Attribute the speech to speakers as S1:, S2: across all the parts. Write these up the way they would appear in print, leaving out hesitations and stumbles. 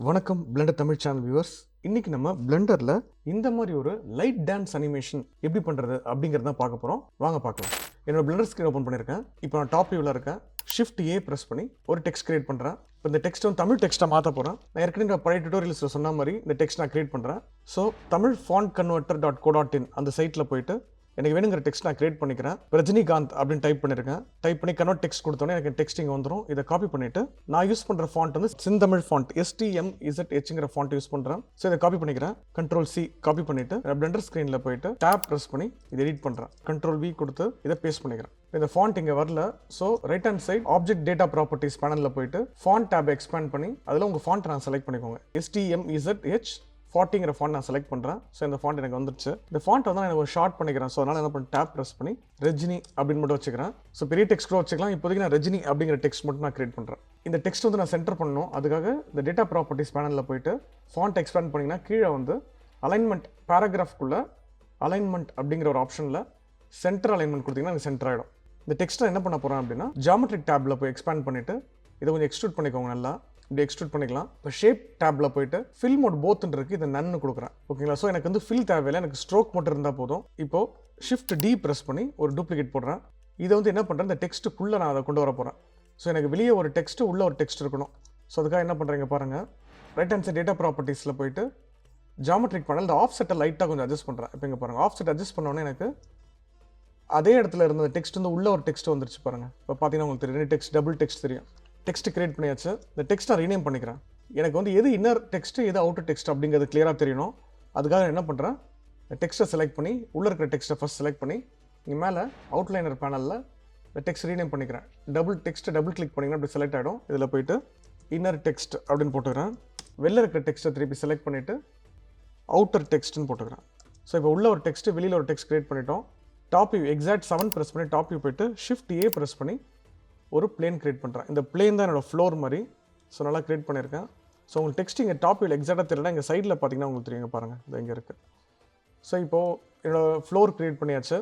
S1: வணக்கம் Blender Tamil channel viewers. இன்னைக்கு நம்ம பிளெண்டர்ல இந்த மாதிரி ஒரு லைட் டான்ஸ் அனிமேஷன் எப்படி பண்றது அப்படிங்கறத பார்க்க போறோம். வாங்க பார்க்கலாம். என்னோட பிளெண்டர் ஸ்கிரீன் ஓபன் பண்ணிருக்கேன். இப்போ நான் டாப் வியூல இருக்கேன். ஷிஃப்ட் A பிரஸ் பண்ணி ஒரு டெக்ஸ்ட் கிரியேட் பண்றேன். இப்போ இந்த டெக்ஸ்ட் வந்து தமிழ் டெக்ஸ்ட்டா மாத்த போறேன். நான் ஏற்கனவே பழைய டியூட்டோரியல்ஸ்ல சொன்ன மாதிரி இந்த டெக்ஸ்ட் நான் கிரியேட் பண்றேன். ஸோ தமிழ் ஃபாண்ட் converter.co.in அந்த சைட்ல போயிட்டு எனக்கு வேணுங்கிற டெக்ஸ்ட் நான் கிரியேட் பண்ணிக்கிறேன். ரஜினிகாந்த் அப்படின்னு டைப் பண்ணிருக்கேன். டைப் பண்ணி கன்வெர்ட் டெக்ஸ்ட் கொடுத்தோன்னே எனக்கு டெக்ஸ்ட் இங்கே வந்துடும். இதை காப்பி பண்ணிட்டு நான் யூஸ் பண்ற ஃபாண்ட் வந்து சிந்தமிழ் ஃபாண்ட் STMZHங்கிற ஃபாண்ட் யூஸ் பண்றேன். ஸோ இதை காப்பி பண்ணிக்கிறேன். Ctrl+C காப்பி பண்ணிட்டு பிளெண்டர் ஸ்கிரீன்ல போயிட்டு டேப் பிரஸ் பண்ணி இதை எடிட் பண்றேன். Ctrl+V கொடுத்து இதை பேஸ்ட் பண்ணிக்கிறேன். இந்த ஃபாண்ட் இங்க வரல. So right hand side object data properties பேனல்ல போயிட்டு ஃபாண்ட் டேப் எக்ஸ்பேண்ட் பண்ணி அதில் உங்க ஃபாண்ட் நான் செலக்ட் பண்ணிக்கோங்க. STMZH 40ங்கிற ஃபாண்ட் நான் செலக்ட் பண்ணுறேன். ஸோ இந்த ஃபாண்ட் எனக்கு வந்துருச்சு. இந்த ஃபாண்ட் வந்து நான் எனக்கு ஒரு ஷார்ட் பண்ணிக்கிறேன். ஸோ அதனால் என்ன பண்ணி டேப் ப்ரெஸ் பண்ணி ரஜினி அப்படின்னு மட்டும் வச்சுக்கிறேன். ஸோ பெரிய டெக்ஸ்ட் கூட வச்சுக்கலாம். இப்போதைக்கு நான் ரஜினி அப்படிங்கிற டெக்ஸ்ட் மட்டும் நான் கிரியேட் பண்ணுறேன். இந்த டெக்ஸ்ட் வந்து நான் சென்டர் பண்ணணும். அதுக்காக இந்த டேட்டா ப்ராப்பர்ட்டிஸ் பேனலில் போயிட்டு ஃபாண்ட் எக்ஸ்பேண்ட் பண்ணிங்கன்னா கீழே வந்து அலைன்மெண்ட் பேராகிராஃப்குள்ளே அலைன்மெண்ட் அப்படிங்கிற ஒரு ஆப்ஷனில் சென்டர் அலைன்மெண்ட் கொடுத்தீங்கன்னா எனக்கு சென்டர் ஆகிடும். இந்த டெக்ஸ்ட்டை என்ன பண்ண போகிறேன் அப்படின்னா ஜியோமெட்ரிக் டேப்பில் போய் எக்ஸ்பேண்ட் பண்ணிவிட்டு இதை கொஞ்சம் எக்ஸ்ட்ரூட் பண்ணிக்கோங்க. நல்லா இப்படி எக்ஸ்ட்ரூட் பண்ணிக்கலாம். இப்போ ஷேப் டேப்ல போயிட்டு ஃபில் மோட் போத்ன்னு இருக்கு. இதை நன்னு கொடுக்குறேன். ஓகேங்களா? ஸோ எனக்கு வந்து ஃபில் தேவையில்லை, எனக்கு ஸ்ட்ரோக் மட்டும் இருந்தால் போதும். இப்போ ஷிஃப்ட் D ப்ரெஸ் பண்ணி ஒரு டூப்ளிகேட் போடுறேன். இதை வந்து என்ன பண்ணுறேன், இந்த டெக்ஸ்ட்டுக்குள்ளே நான் அதை கொண்டு வர போகிறேன். ஸோ எனக்கு வெளியே ஒரு டெக்ஸ்ட் உள்ள ஒரு டெக்ஸ்ட் இருக்கணும். ஸோ அதுக்காக என்ன பண்ணுறீங்க பாருங்கள். ரைட் ஹேண்ட் சைட் டேட்டா ப்ராப்பர்ட்டிஸில் போயிட்டு ஜியோமெட்ரிக் பேனல் இந்த ஆஃப் செட்டை லைட்டாக கொஞ்சம் அட்ஜஸ்ட் பண்ணுறேன். இப்போ இங்கே பாருங்கள், ஆஃப் செட் அட்ஜஸ்ட் பண்ணோன்னே எனக்கு அதே இடத்துல இருந்த டெக்ஸ்ட் வந்து உள்ள ஒரு டெக்ஸ்ட் வந்துருச்சு பாருங்கள். இப்போ பார்த்தீங்கன்னா உங்களுக்கு தெரியும், டெக்ஸ்ட் டபுள் டெக்ஸ்ட் தெரியும். டெக்ஸ்ட் கிரியேட் பண்ணியாச்சு. இந்த டெக்ஸ்ட் நான் ரீநேம் பண்ணிக்கிறேன். எனக்கு வந்து எது இன்னர் டெக்ஸ்ட் எது அவுட்டர் டெக்ஸ்ட் அப்படிங்கிறது கிளியராக தெரியணும். அதுக்காக என்ன பண்ணுறேன், இந்த டெக்ஸ்ட்டை செலக்ட் பண்ணி உள்ளே இருக்கிற டெக்ஸ்ட்டை ஃபஸ்ட் செலக்ட் பண்ணி இங்கே மேலே அவுட்லைனர் பேனலில் இந்த டெக்ஸ்ட் ரீநேம் பண்ணிக்கிறேன். டபுள் கிளிக் பண்ணிங்கன்னா அப்படி செலக்ட் ஆகிடும். இதில் போயிட்டு இன்னர் டெக்ஸ்ட் அப்படின்னு போட்டுக்கிறேன். வெளில இருக்கிற டெக்ஸ்ட்டை திருப்பி செலக்ட் பண்ணிவிட்டு அவுட்டர் டெக்ஸ்ட்னு போட்டுக்கிறேன். ஸோ இப்போ உள்ள ஒரு டெக்ஸ்ட் வெளியில் ஒரு டெக்ஸ்ட் கிரியேட் பண்ணிட்டோம். டாப் வியூ எக்ஸாக்ட் 7 ப்ரெஸ் பண்ணி டாப் வியூ போயிட்டு ஷிஃப்ட் A ப்ரெஸ் பண்ணி ஒரு பிளேன் கிரியேட் பண்ணுறேன். இந்த பிளேன் தான் என்னோட ஃப்ளோர் மாதிரி. ஸோ நல்லா கிரியேட் பண்ணியிருக்கேன். ஸோ உங்களுக்கு டெக்ஸ்ட் இங்கே டாப் வியூவில் எக்ஸாக்டாக தெரியல, இங்கே சைடில் பார்த்தீங்கன்னா உங்களுக்கு தெரியுங்க பாருங்கள், இது இங்கே இருக்குது. ஸோ இப்போது என்னோடய ஃப்ளோர் கிரியேட் பண்ணியாச்சு.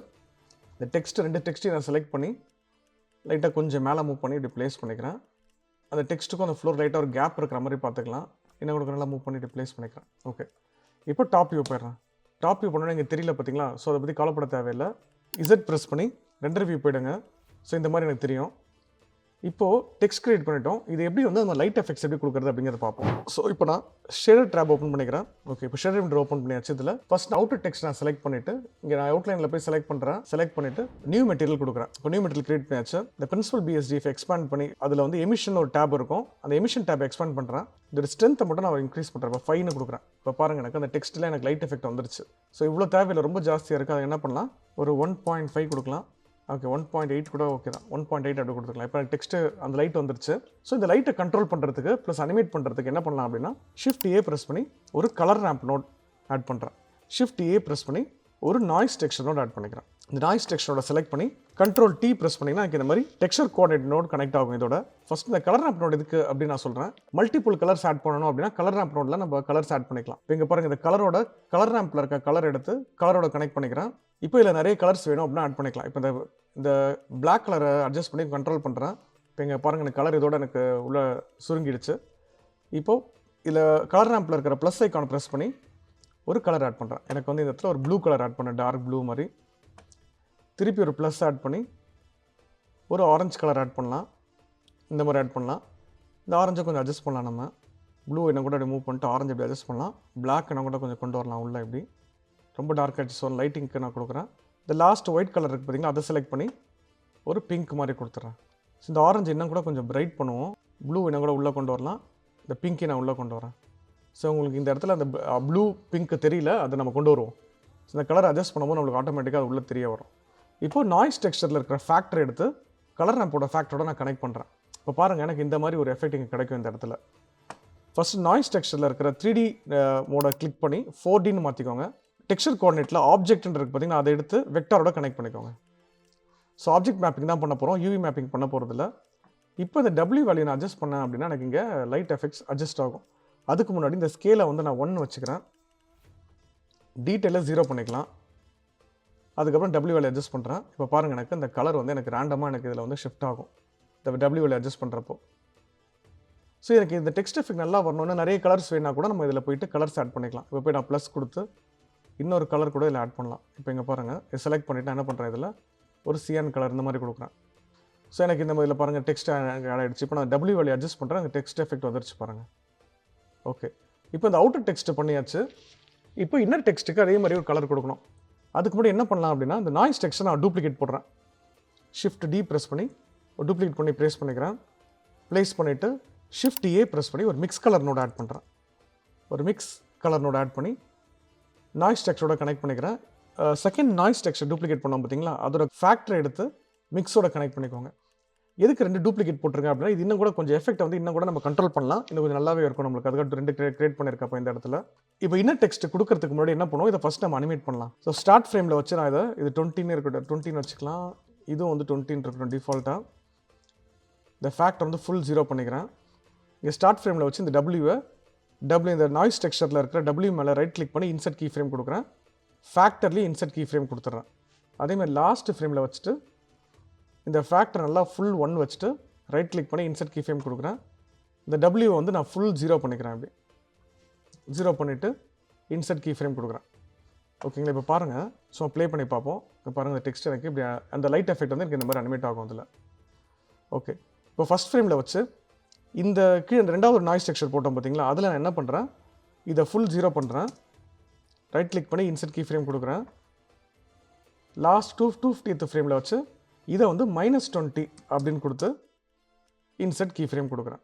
S1: இந்த ரெண்டு டெக்ஸ்ட்டையும் நான் செலக்ட் பண்ணி லைட்டாக கொஞ்சம் மேலே மூவ் பண்ணி இப்படி ப்ளேஸ் பண்ணிக்கிறேன். அந்த டெக்ஸ்ட்டுக்கும் அந்த ஃப்ளோர் லைட்டாக ஒரு கேப் இருக்கிற மாதிரி பார்த்துக்கலாம். என்ன கூட நல்லா மூவ் பண்ணி இப்படி ப்ளேஸ் பண்ணிக்கிறேன். ஓகே, இப்போ டாப் வியூ போயிடுறேன். டாப் வியூ பண்ணோன்னே இங்கே தெரியல பார்த்தீங்களா? ஸோ அதை பற்றி கவலைப்பட தேவையில்லை. Z ப்ரெஸ் பண்ணி ரெண்டர் வியூ போயிடுங்க. ஸோ இந்த மாதிரி எனக்கு தெரியும். இப்போது டெக்ஸ்ட் கிரியேட் பண்ணிட்டோம். இது எப்படி வந்து நம்ம லைட் எஃபெக்ட்ஸ் எப்படி கொடுக்குறது அப்படிங்கிறத பார்ப்போம். ஸோ இப்போ நான் ஷேடர் டேப் ஓப்பன் பண்ணிக்கிறேன். ஓகே, இப்போ ஷேடர் விண்டோ ஓப்பன் பண்ணியாச்சு. இதில் ஃபர்ஸ்ட் அவுட்டர் டெக்ஸ்ட் நான் செலக்ட் பண்ணிவிட்டு இங்கே நான் அவுட்லைனில் போய் செலக்ட் பண்ணிவிட்டு நியூ மெட்டீரியல் கொடுக்குறேன். இப்போ நியூ மெட்டீரியல் கிரியேட் பண்ணியாச்சு. இந்த பிரின்சிபல் BSDF எக்ஸ்பேண்ட் பண்ணி அதில் வந்து எமிஷன் ஒரு டேப் இருக்கும். அந்த எமிஷன் டேப் எக்ஸ்பேண்ட் பண்ணுறேன். இதோட ஸ்ட்ரென்த்தை மட்டும் நான் இன்க்ரீஸ் பண்ணுறேன். இப்போ 5 கொடுக்குறேன். இப்போ பாருங்கள், எனக்கு அந்த டெக்ஸ்ட்டில் எனக்கு லைட் எஃபெக்ட் வந்துருச்சு. ஸோ இவ்வளோ தேவையில்லை, ரொம்ப ஜாஸ்தியாக இருக்குது. அதை என்ன பண்ணலாம், ஒரு 1.5 கொடுக்கலாம். ஓகே, 1.8 கூட ஓகே தான். 1.8 அப்படி கொடுத்துக்கலாம். இப்போ டெக்ஸ்ட்டு அந்த லைட் வந்துருச்சு. ஸோ இந்த லைட்டை கண்ட்ரோல் பண்ணுறதுக்கு ப்ளஸ் அனிமேட் பண்ணுறதுக்கு என்ன பண்ணலாம் அப்படின்னா ஷிஃப்ட் A ப்ரெஸ் பண்ணி ஒரு கலர் ரேம்ப் நோட் ஆட் பண்ணுறேன். ஷிஃப்ட் A ப்ரெஸ் பண்ணி ஒரு நாய்ஸ் டெக்ஸ்சர் நோட் ஆட் பண்ணிக்கிறேன். இந்த நாய்ஸ் டெக்ஸ்சரோட செலக்ட் பண்ணி Ctrl+T ப்ரெஸ் பண்ணிங்கன்னா எனக்கு இந்த மாதிரி டெக்ஸ்சர் கோஆர்டினேட் நோட் கனெக்ட் ஆகும். இதோட ஃபர்ஸ்ட் இந்த கலர் ரேம்ப் நோட் எதுக்கு அப்படின்னு நான் சொல்கிறேன். மல்டிபிள் கலர்ஸ் ஆட் பண்ணணும் அப்படின்னா கலர் ரேம்ப் நோட்டில் நம்ம கலர்ஸ் ஆட் பண்ணிக்கலாம். இப்போ இங்கே பாருங்கள், இந்த கலர் ரேம்பில் இருக்க கலர் எடுத்து கலரோட கனெக்ட் பண்ணிக்கிறேன். இப்போ இதில் நிறைய கலர்ஸ் வேணும் அப்படின்னா ஆட் பண்ணிக்கலாம். இப்போ இந்த பிளாக் கலரை அட்ஜஸ்ட் பண்ணி கண்ட்ரோல் பண்ணுறேன். இப்போ இங்கே பாருங்கள், எனக்கு கலர் இதோட எனக்கு உள்ள சுருங்கிடுச்சு. இப்போது இதில் கலர் ரேம்பில் இருக்கிற ப்ளஸ் ஐக்கானை ப்ரெஸ் பண்ணி ஒரு கலர் ஆட் பண்ணுறேன். எனக்கு வந்து இந்த இடத்துல ஒரு ப்ளூ கலர் ஆட் பண்ணேன், டார்க் ப்ளூ மாதிரி. திருப்பி ஒரு ப்ளஸ் ஆட் பண்ணி ஒரு ஆரஞ்சு கலர் ஆட் பண்ணலாம். இந்த மாதிரி ஆட் பண்ணலாம். இந்த ஆரஞ்சை கொஞ்சம் அட்ஜஸ்ட் பண்ணலாம். நம்ம ப்ளூ என்ன கூட அப்படி மூவ் பண்ணிட்டு ஆரஞ்சு அப்படி அட்ஜஸ்ட் பண்ணலாம். பிளாக் என்ன கூட கொஞ்சம் கொண்டு வரலாம் உள்ள. இப்படி ரொம்ப டார்க் ஆகிடுச்சு. ஸோ லைட்டிங்க்கு நான் கொடுக்குறேன். இந்த லாஸ்ட் ஒயிட் கலர் இருக்குது பார்த்தீங்களா, அதை செலக்ட் பண்ணி ஒரு பிங்க் மாதிரி கொடுத்துட்றேன். ஸோ இந்த ஆரஞ்சு இன்னும் கூட கொஞ்சம் பிரைட் பண்ணுவோம். ப்ளூ என்ன கூட உள்ளே கொண்டு வரலாம். இந்த பிங்க்கை நான் உள்ளே கொண்டு வரேன். ஸோ உங்களுக்கு இந்த இடத்துல அந்த ப்ளூ பிங்க் தெரியல, அதை நம்ம கொண்டு வருவோம். ஸோ இந்த கலர் அட்ஜஸ்ட் பண்ணும்போது நம்மளுக்கு ஆட்டோமேட்டிக்காக அது உள்ளே தெரிய வரும். இப்போது நாய்ஸ் டெக்ஸ்சரில் இருக்கிற ஃபேக்டர் எடுத்து கலர் ரேம்போட ஃபேக்டரோட நான் கனெக்ட் பண்ணுறேன். இப்போ பாருங்கள், எனக்கு இந்த மாதிரி ஒரு எஃபெக்ட் இங்கே கிடைக்கும் இந்த இடத்துல. ஃபர்ஸ்ட் நாய்ஸ் டெக்ஸ்சரில் இருக்கிற 3D மோட கிளிக் பண்ணி 4Dன்னு மாற்றிக்கோங்க. டெக்ஸ்சர் கோஆர்டினேட்டில் ஆப்ஜெக்ட்னு இருக்குது பார்த்தீங்கன்னா, அதை எடுத்து வெக்டாரோட கனெக்ட் பண்ணிக்கோங்க. ஸோ ஆப்ஜெக்ட் மேப்பிங் தான் பண்ண போகிறோம், UV மேப்பிங் பண்ண போகிறதில்ல. இப்போ இந்த W வேல்யூ நான் அட்ஜஸ்ட் பண்ணேன் அப்படின்னா எனக்கு இங்கே லைட் எஃபெக்ட்ஸ் அட்ஜஸ்ட் ஆகும். அதுக்கு முன்னாடி இந்த ஸ்கேலை வந்து நான் 1 வச்சுக்கிறேன். டீட்டெயிலை 0 பண்ணிக்கலாம். அதுக்கப்புறம் W வேல்யூ அட்ஜஸ்ட் பண்ணுறேன். இப்போ பாருங்கள், எனக்கு இந்த கலர் வந்து எனக்கு ரேண்டமாக எனக்கு இதில் வந்து ஷிஃப்ட் ஆகும் இந்த W வேல்யூ அட்ஜஸ்ட் பண்ணுறப்போ. ஸோ எனக்கு இந்த டெக்ஸ்ட் எஃபெக்ட் நல்லா வரணும்னா நிறைய கலர்ஸ் வேணா கூட நம்ம இதில் போயிட்டு கலர்ஸ் ஆட் பண்ணிக்கலாம். இப்போ போய் நான் ப்ளஸ் கொடுத்து இன்னொரு கலர் கூட இதில் ஆட் பண்ணலாம். இப்போ இங்கே பாருங்கள், இதை செலக்ட் பண்ணிவிட்டு என்ன பண்ணுறேன், இதில் ஒரு சியான் கலர் இந்த மாதிரி கொடுக்குறேன். ஸோ எனக்கு இந்த மாதிரியில் பாருங்கள் டெக்ஸ்ட் ஆட் ஆகிடுச்சு. இப்போ நான் டபிள்யூ வேல்யூ அட்ஜஸ்ட் பண்ணுறேன், அந்த டெக்ஸ்ட் எஃபெக்ட் வந்துருச்சு பாருங்கள். ஓகே, இப்போ இந்த அவுட்டர் டெக்ஸ்ட் பண்ணியாச்சு. இப்போ இன்னர் டெக்ஸ்ட்டுக்கு அதே மாதிரி ஒரு கலர் கொடுக்கணும். அதுக்கு முன்னாடி என்ன பண்ணலாம் அப்படின்னா, இந்த நாய்ஸ் டெக்ஸ்ட்டை நான் டூப்ளிகேட் போடுறேன். ஷிஃப்ட் டி ப்ரெஸ் பண்ணி ஒரு டூப்ளிகேட் பண்ணி ப்ளேஸ் பண்ணிக்கிறேன். ப்ளேஸ் பண்ணிவிட்டு ஷிஃப்ட் ஏ ப்ரெஸ் பண்ணி ஒரு மிக்ஸ் கலர் நோட் ஆட் பண்ணுறேன். ஒரு மிக்ஸ் கலர் நோட் ஆட் பண்ணி நாய்ஸ் டெக்ஸ்டோட கனெக்ட் பண்ணிக்கிறேன். செகண்ட் நாய்ஸ் டெக்ஸ்ட்டை டூப்ளிகேட் பண்ணோம் பார்த்தீங்களா, அதோட ஃபேக்டரை எடுத்து மிக்ஸோட கனெக்ட் பண்ணிக்கோங்க. எதுக்கு 2 டூப்ளிகேட் போட்டிருக்கேன் அப்படின்னா, இது இன்னும் கூட கொஞ்சம் எஃபெக்ட் வந்து இன்னும் கூட நம்ம கண்ட்ரோல் பண்ணலாம், இன்னும் கொஞ்சம் நல்லாவே இருக்கும் நம்மளுக்கு. அதுக்காக 2 கிரியேட் பண்ணியிருக்கப்போ இந்த இடத்துல. இப்போ இன்னர் டெக்ஸ்ட் கொடுக்கறதுக்கு முன்னாடி என்ன பண்ணுவோம், இதை ஃபஸ்ட் நம்ம அனிமேட் பண்ணலாம். ஸோ ஸ்டார்ட் ஃப்ரேமில் வச்சு நான் இது 20 இருக்கட்டும், 20 வச்சுக்கலாம். இதுவும் வந்து 20 இருக்கட்டும் டிஃபால்ட்டாக. இந்த ஃபேக்டர் வந்து ஃபுல் 0 பண்ணிக்கிறேன். இங்கே ஸ்டார்ட் ஃப்ரேமில் வச்சு இந்த டபிள்யூ இந்த நாய்ஸ் டெக்ஸ்டரில் இருக்கிற டபிள்யூ மேலே ரைட் கிளிக் பண்ணி இன்சர்ட் கீ ஃப்ரேம் கொடுக்குறேன். ஃபேக்டர்லேயும் இன்சர்ட் கீ ஃப்ரேம் கொடுத்துட்றேன். அதேமாதிரி லாஸ்ட் ஃப்ரேமில் வச்சுட்டு இந்த ஃபேக்டர் நல்லா ஃபுல் 1 வச்சுட்டு ரைட் கிளிக் பண்ணி இன்சர்ட் கீ ஃப்ரேம் கொடுக்குறேன். இந்த டபிள்யூ வந்து நான் ஃபுல் 0 பண்ணிக்கிறேன். அப்படி 0 பண்ணிவிட்டு இன்சர்ட் கீ ஃப்ரேம் கொடுக்குறேன். ஓகேங்களா, இப்போ பாருங்கள், ஸோ ப்ளே பண்ணி பார்ப்போம். இப்போ பாருங்கள், இந்த டெக்ஸ்ட் எனக்கு இப்படி அந்த லைட் எஃபெக்ட் வந்து எனக்கு இந்த மாதிரி அனிமேட் ஆகும் அதில். ஓகே, இப்போ ஃபஸ்ட் ஃப்ரேமில் வச்சு இந்த கீழே 2வது நாய்ஸ் டெக்ஸ்சர் போட்டோம் பார்த்தீங்களா, அதில் நான் என்ன பண்ணுறேன், இதை ஃபுல் 0 பண்ணுறேன். ரைட் கிளிக் பண்ணி இன்சர்ட் கீ ஃப்ரேம் கொடுக்குறேன். லாஸ்ட் 250th ஃப்ரேமில் வச்சு இதை வந்து -20 அப்படின்னு கொடுத்து இன்சர்ட் கீ ஃப்ரேம் கொடுக்குறேன்.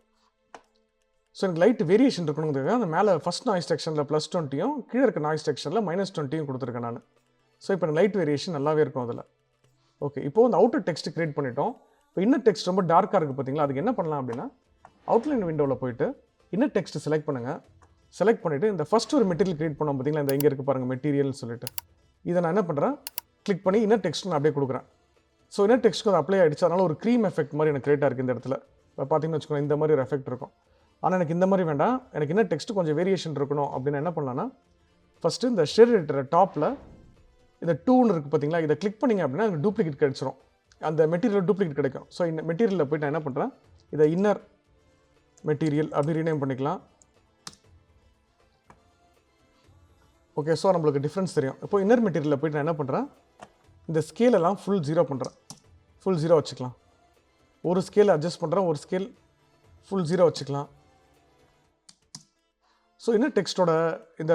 S1: ஸோ எனக்கு லைட் வேரியேஷன் இருக்கணுங்கிறதுக்காக அந்த மேலே ஃபஸ்ட் நாய்ஸ் டெக்ஸ்சரில் +20யும் கீழே இருக்க நாய்ஸ் டெக்ஸ்சரில் -20யும் கொடுத்துருக்கேன் நான். ஸோ இப்போ லைட் வேரியேஷன் நல்லாவே இருக்கும் அதில். ஓகே, இப்போது அந்த அவுட்டர் டெக்ஸ்ட் கிரியேட் பண்ணிட்டோம். இப்போ இன்னர் டெக்ஸ்ட் ரொம்ப டார்க்காக இருக்குது பார்த்தீங்களா, அதுக்கு என்ன பண்ணலாம் அப்படின்னா, அவுட்லைன் விண்டோவில் போயிட்டு இன்னர் டெக்ஸ்ட் செலக்ட் பண்ணுங்கள். செலக்ட் பண்ணிவிட்டு இந்த ஃபஸ்ட் ஒரு மெட்டீரியல் கிரியேட் பண்ணோம் பார்த்தீங்களா, இந்த இங்கே இருக்குது பாருங்கள் மெட்டீரியல்னு சொல்லிட்டு, இதை நான் என்ன பண்ணுறேன், கிளிக் பண்ணி இன்னர் டெக்ஸ்ட் நான் அப்படியே கொடுக்குறேன். ஸோ இன்னர் டெக்ஸ்ட்டுக்கு அது அப்ளை ஆகிடுச்சு. அதனால் ஒரு க்ரீம் எஃபெக்ட் மாதிரி எனக்கு கிரியேட் இருக்குது இந்த இடத்துல. இப்போ பார்த்தீங்கன்னு வச்சுக்கோங்க, இந்த மாதிரி ஒரு எஃபெக்ட் இருக்கும். ஆனால் எனக்கு இந்த மாதிரி வேண்டாம், எனக்கு இன்னர் டெக்ஸ்ட்டு கொஞ்சம் வேரியேஷன் இருக்கணும் அப்படின்னு என்ன பண்ணலான்னா, ஃபஸ்ட்டு இந்த ஷேட் எடிட்டர் டாப்பில் இந்த 2ன்னு இருக்குது பார்த்தீங்களா, இதை கிளிக் பண்ணிங்க அப்படின்னா எனக்கு டூப்ளிகேட் கிடச்சிரும். அந்த மெட்டீரியல் டூப்ளிகேட் கிடைக்கும். ஸோ இந்த மெட்டீரியலில் போய்ட்டு நான் என்ன பண்ணுறேன், இதை இன்னர் மெட்டீரியல் அப்படி ரீநேம் பண்ணிக்கலாம். ஓகே, ஸோ நம்மளுக்கு டிஃப்ரென்ஸ் தெரியும். இப்போ இன்னர் மெட்டீரியலில் போய்ட்டு நான் என்ன பண்ணுறேன், இந்த ஸ்கேலெல்லாம் ஃபுல் 0 பண்ணுறேன். ஃபுல் 0 வச்சுக்கலாம். ஒரு ஸ்கேல் அட்ஜஸ்ட் பண்ணுறேன், ஒரு ஸ்கேல் ஃபுல் 0 வச்சுக்கலாம். ஸோ இன்னர் டெக்ஸ்ட்டோட இந்த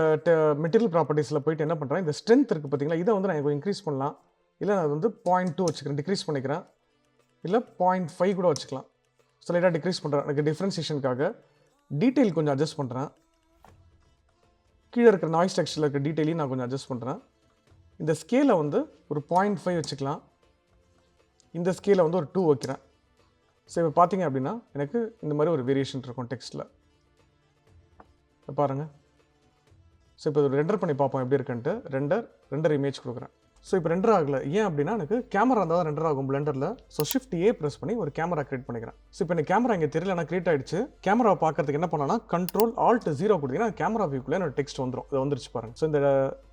S1: மெட்டீரியல் ப்ராப்பர்ட்டிஸில் போய்ட்டு என்ன பண்ணுறேன், இந்த ஸ்ட்ரென்த் இருக்குது பார்த்தீங்களா, இதை வந்து நான் கொஞ்சம் இன்க்ரீஸ் பண்ணலாம். இல்லை நான் வந்து 0.2 வச்சுக்கிறேன், டிக்ரீஸ் பண்ணிக்கிறேன். இல்லை 0.5 கூட வச்சுக்கலாம். ஸோ லைட்டாக டிக்ரீஸ் பண்ணுறேன். எனக்கு டிஃப்ரென்சியேஷனுக்காக டீட்டெயில் கொஞ்சம் அட்ஜஸ்ட் பண்ணுறேன். கீழே இருக்கிற நாய்ஸ் டெக்ஸ்டில் இருக்கிற டீட்டெயிலையும் நான் கொஞ்சம் அட்ஜஸ்ட் பண்ணுறேன். இந்த ஸ்கேலை வந்து ஒரு 0.5 வச்சுக்கலாம். இந்த ஸ்கேலை வந்து ஒரு 2 வைக்கிறேன். ஸோ இப்போ பார்த்தீங்க அப்படின்னா எனக்கு இந்த மாதிரி ஒரு வேரியேஷன் இருக்கும் டெக்ஸ்ட்டில். பாருங்கள். ஸோ இப்போ ரெண்டர் பண்ணி பார்ப்போம் எப்படி இருக்குன்ட்டு. ரெண்டர் இமேஜ் கொடுக்குறேன். ஸோ இப்போ ரெண்டர் ஆகலை. ஏன் அப்படின்னா எனக்கு கேமரா இருந்தால் தான் ரெண்டர் ஆகும் பிளெண்டரில். ஸோ ஷிஃப்ட் ஏ ப்ரெஸ் பண்ணி ஒரு கேமரா கிரியேட் பண்ணிக்கிறேன். ஸோ இப்போ எனக்கு கேமரா இங்கே தெரியல, நான் கிரியேட் ஆகிடுச்சு. கேமராவை பார்க்கறதுக்கு என்ன பண்ணலாம், Ctrl+Alt+0 கொடுத்தீங்கன்னா கேமரா வியூக்குள்ளே என்னோட டெக்ஸ்ட் வந்துடும். இது வந்துருச்சு பாருங்கள். ஸோ இந்த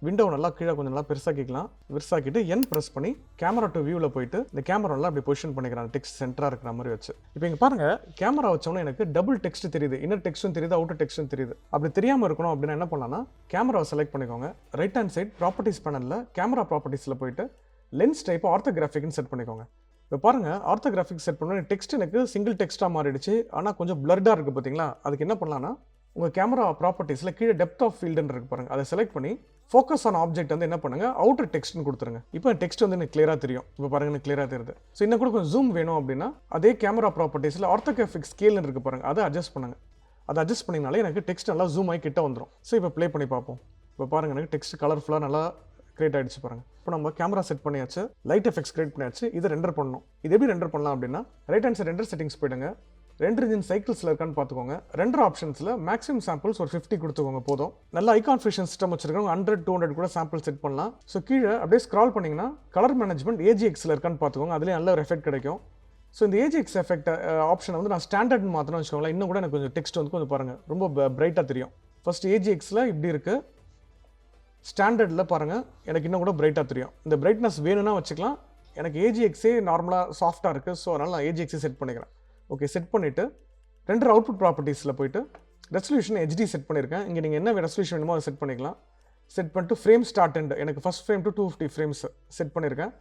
S1: விண்டோ நல்லா கீழே கொஞ்சம் நல்லா பெருசாக்கிக்கலாம். பெருசாக்கிட்டு என் ப்ரெஸ் பண்ணி கேமரா டு வியூவில் போயிட்டு இந்த கேமரா நல்லா அப்படி பொசிஷன் பண்ணிக்கிறேன், டெக்ஸ்ட் சென்டராக இருக்கிற மாதிரி வச்சு. இப்போ இங்கே பாருங்கள், கேமரா வச்சோன்னா எனக்கு டபுள் டெக்ஸ்ட் தெரியுது. இன்னர் டெக்ஸ்ட்டும் தெரியுது, அவுட்டர் டெக்ஸ்ட்டும் தெரியுது. அப்படி தெரியாமல் இருக்கணும் அப்படின்னா என்ன பண்ணலாம்னா, கேமராவை செலக்ட் பண்ணிக்கோங்க. ரைட் ஹேண்ட் சைட் ப்ராப்பர்ட்டிஸ் பேனலில் கேமரா ப்ராப்பர்ட்டிஸில் போயிட்டு லென்ஸ் டைப் ஆர்த்தோகிராஃபிக்னு செட் பண்ணிக்கோங்க. இப்போ பாருங்கள், ஆர்த்தோகிராஃபிக் செட் பண்ண டெக்ஸ்ட் எனக்கு சிங்கிள் டெக்ஸ்ட்டாக மாறிடுச்சு. ஆனால் கொஞ்சம் பிளர்டாக இருக்குது பார்த்தீங்களா. அதுக்கு என்ன பண்ணலாம்னா, உங்கள் கேமரா ப்ராப்பர்ட்டிஸில் கீழே டெப்த் ஆஃப் ஃபீல்டுன்னு இருக்கு பாருங்கள், அதை செலக்ட் பண்ணி ஃபோக்கஸ் ஆன் ஆப்ஜெக்ட் வந்து என்ன பண்ணுங்கள், அவுட்டர் டெக்ஸ்ட்னு கொடுத்துருங்க. இப்போ டெக்ஸ்ட் வந்து எனக்கு கிளியராக தெரியும். இப்போ பாருங்கள், எனக்கு கிளியராக தெரியுது. ஸோ இன்னும் கூட கொஞ்சம் ஜூம் வேணும் அப்படின்னா அதே கேமரா ப்ராப்பர்ட்டிஸில் ஆர்த்தோகிராஃபிக் ஸ்கேல்னு இருக்குது பாருங்கள், அதை அட்ஜஸ்ட் பண்ணுங்கள். அதை அட்ஜஸ்ட் பண்ணிங்கனாலே எனக்கு டெக்ஸ்ட் நல்லா ஜூம் ஆகி கிட்ட வந்துடும். ஸோ இப்போ ப்ளே பண்ணி பார்ப்போம். இப்போ பாருங்கள், எனக்கு டெக்ஸ்ட் கலர்ஃபுல்லாக நல்லா கிரியேட் ஆகிடுச்சு பாருங்கள். இப்போ நம்ம கேமரா செட் பண்ணியாச்சு, லைட் எஃபெக்ட்ஸ் கிரியேட் பண்ணியாச்சு. இதை ரெண்டர் பண்ணணும். இது எப்படி ரெண்டர் பண்ணலாம் அப்படின்னா, right hand side render settings போயிடுங்க. ரெண்டர் இன்ஜின் சைக்கிள்ஸில் இருக்கான்னு பார்த்துக்கோங்க. ரெண்டர் ஆப்ஷன்ஸில் மேக்ஸிமம் சாம்பிள்ஸ் ஒரு 50 கொடுத்துக்கோங்க போதும். நல்லா ஐகான் ஃபிஷன் சிஸ்டம் வச்சிருக்கோங்க. 100, 200 கூட சாம்பிள் செட் பண்ணலாம். ஸோ கீழே அப்படியே ஸ்க்ரால் பண்ணிங்கன்னா கலர் மேனேஜ்மெண்ட் AGXல இருக்கான்னு பார்த்துக்கோங்க. அதுலேயே நல்ல ஒரு எஃபெக்ட் கிடைக்கும். ஸோ இந்த AGX எஃபெக்ட் ஆப்ஷனை வந்து நான் ஸ்டாண்டர்ட்னு மாற்றணும் வச்சுக்கோங்களேன். இன்னும் கூட எனக்கு கொஞ்சம் டெக்ஸ்ட் வந்து கொஞ்சம் பாருங்கள் ரொம்ப பிரைட்டாக தெரியும். ஃபர்ஸ்ட் AGXல இப்படி இருக்குது, ஸ்டாண்டர்டில் பாருங்கள் எனக்கு இன்னும் கூட பிரைட்டாக தெரியும். இந்த பிரைட்னஸ் வேணும்னா வச்சுக்கலாம். எனக்கு AGXே நார்மலாக சாஃப்டாக இருக்குது. ஸோ அதனால் நான் AGXே செட் பண்ணிக்கிறேன். ஓகே, செட் பண்ணிவிட்டு ரெண்டர் அவுட்புட் ப்ராப்பர்ட்டிஸில் போயிட்டு ரெசல்யூஷன் HD செட் பண்ணியிருக்கேன். இங்கே நீங்கள் என்ன ரெசல்யூஷன் வேணுமோ அதை செட் பண்ணிக்கலாம். செட் பண்ணிட்டு ஃப்ரேம் ஸ்டார்ட் அண்ட் எனக்கு first frame to 250 frames set பண்ணியிருக்கேன்.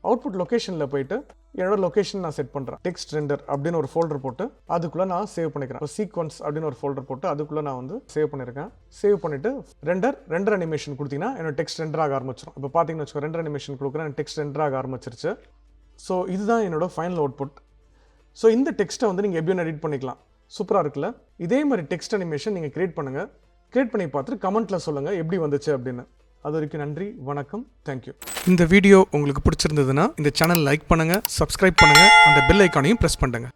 S1: அவுட்புட் லொக்கேஷனில் போயிட்டு என்னோட லொக்கேஷன் நான் செட் பண்ணுறேன். டெக்ஸ்ட் ரெண்டர் அப்படின்னு ஒரு ஃபோல்டர் போட்டு அதுக்குள்ளே நான் சேவ் பண்ணிக்கிறேன். இப்போ சீக்வன்ஸ் அப்படின்னு ஒரு ஃபோல்டர் போட்டு அதுக்குள்ளே நான் வந்து சேவ் பண்ணியிருக்கேன். சேவ் பண்ணிவிட்டு ரெண்டர் அனிமேஷன் கொடுத்தீங்கன்னா என்னோட டெக்ஸ்ட் ரெண்டர் ஆக ஆரம்பிச்சிடும். இப்போ பார்த்தீங்கன்னு வச்சுக்கோ, ரெண்டர் அனிமேஷன் கொடுக்குறேன், டெக்ஸ்ட் ரெண்டர் ஆக ஆரம்பிச்சிருச்சு. ஸோ இதுதான் என்னோட ஃபைனல் அவுட்புட். ஸோ இந்த டெக்ஸ்ட்டை வந்து நீங்கள் எப்படி எடிட் பண்ணிக்கலாம். சூப்பராக இருக்குல்ல? இதே மாதிரி டெக்ஸ்ட் அனிமேஷன் நீங்கள் கிரியேட் பண்ணுங்கள். கிரியேட் பண்ணி பார்த்துட்டு கமெண்ட்டில் சொல்லுங்கள் எப்படி வந்துச்சு அப்படின்னு. அது வரைக்கும் நன்றி, வணக்கம், தேங்க்யூ. இந்த வீடியோ உங்களுக்கு பிடிச்சிருந்ததுன்னா இந்த சேனல் லைக் பண்ணுங்கள், சப்ஸ்கிரைப் பண்ணுங்கள், அந்த பெல் ஐக்கானையும் ப்ரெஸ் பண்ணுங்கள்.